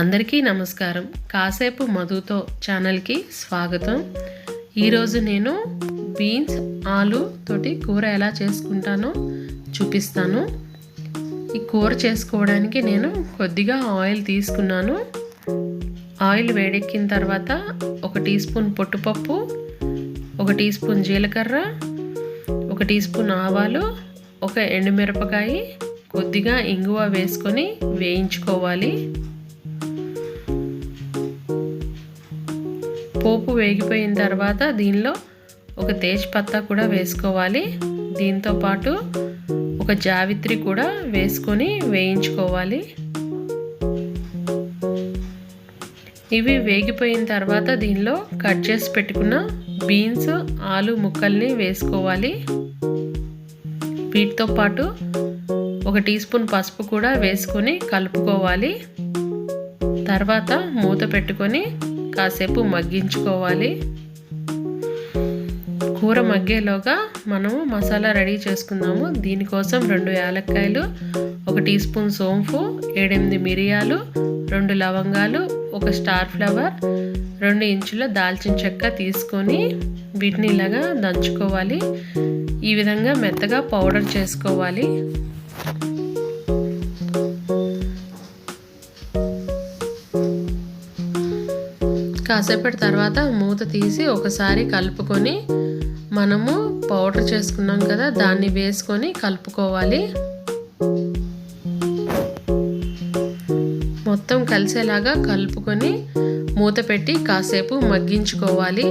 అందరికీ నమస్కారం. కాసేపు మధుతో ఛానల్కి స్వాగతం. ఈరోజు నేను బీన్స్ ఆలు తోటి కూర ఎలా చేసుకుంటానో చూపిస్తాను. ఈ కూర చేసుకోవడానికి నేను కొద్దిగా ఆయిల్ తీసుకున్నాను. ఆయిల్ వేడెక్కిన తర్వాత 1 టీ స్పూన్ పొట్టుపప్పు, 1 టీ స్పూన్ జీలకర్ర, 1 టీ స్పూన్ ఆవాలు, 1 ఎండుమిరపకాయ, కొద్దిగా ఇంగువ వేసుకొని వేయించుకోవాలి. పోపు వేగిపోయిన తర్వాత దీనిలో 1 తేజ్పత్తా కూడా వేసుకోవాలి. దీంతో పాటు 1 జావిత్రి కూడా వేసుకొని వేయించుకోవాలి. ఇవి వేగిపోయిన తర్వాత దీనిలో కట్ చేసి పెట్టుకున్న బీన్స్ ఆలు ముక్కల్ని వేసుకోవాలి. వీటితో పాటు 1 టీ స్పూన్ పసుపు కూడా వేసుకొని కలుపుకోవాలి. తర్వాత మూత పెట్టుకొని కాసేపు మగ్గించుకోవాలి. కూర మగ్గేలోగా మనము మసాలా రెడీ చేసుకుందాము. దీనికోసం 2 యాలక్కాయలు, 1 టీ స్పూన్ సోంపు, 7-8 మిరియాలు, 2 లవంగాలు, 1 స్టార్ ఫ్లవర్, 2 ఇంచుల దాల్చిన చెక్క తీసుకొని వీటిని ఇలాగా దంచుకోవాలి. ఈ విధంగా మెత్తగా పౌడర్ చేసుకోవాలి. కాసేపటి తర్వాత మూత తీసి ఒకసారి కలుపుకొని మనము పౌడర్ చేసుకున్నాం కదా, దాన్ని వేసుకొని కలుపుకోవాలి. మొత్తం కలిసేలాగా కలుపుకొని మూత పెట్టి కాసేపు మగ్గించుకోవాలి.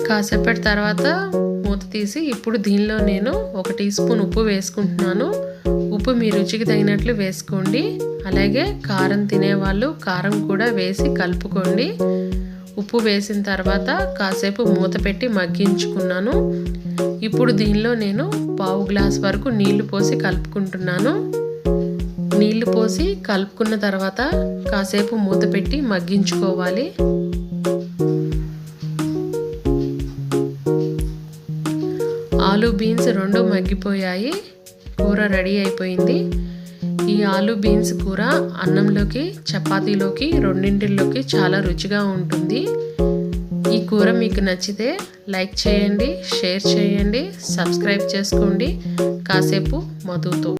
కాసేపటి తర్వాత మూత తీసి ఇప్పుడు దీనిలో నేను 1 టీ స్పూన్ ఉప్పు వేసుకుంటున్నాను. ఉప్పు మీ రుచికి తగినట్లు వేసుకోండి. అలాగే కారం తినేవాళ్ళు కారం కూడా వేసి కలుపుకోండి. ఉప్పు వేసిన తర్వాత కాసేపు మూత పెట్టి మగ్గించుకున్నాను. ఇప్పుడు దీనిలో నేను 1/2 గ్లాస్ వరకు నీళ్లు పోసి కలుపుకుంటున్నాను. నీళ్లు పోసి కలుపుకున్న తర్వాత కాసేపు మూత పెట్టి మగ్గించుకోవాలి. ఆలు బీన్స్ 2 మగ్గిపోయాయి. కూర రెడీ అయిపోయింది. ఈ ఆలు బీన్స్ కూర అన్నంలోకి, చపాతీలోకి, రెండింటిలోకి చాలా రుచిగా ఉంటుంది. ఈ కూర మీకు నచ్చితే లైక్ చేయండి, షేర్ చేయండి, సబ్స్క్రైబ్ చేసుకోండి. కాసేపు మధుతో.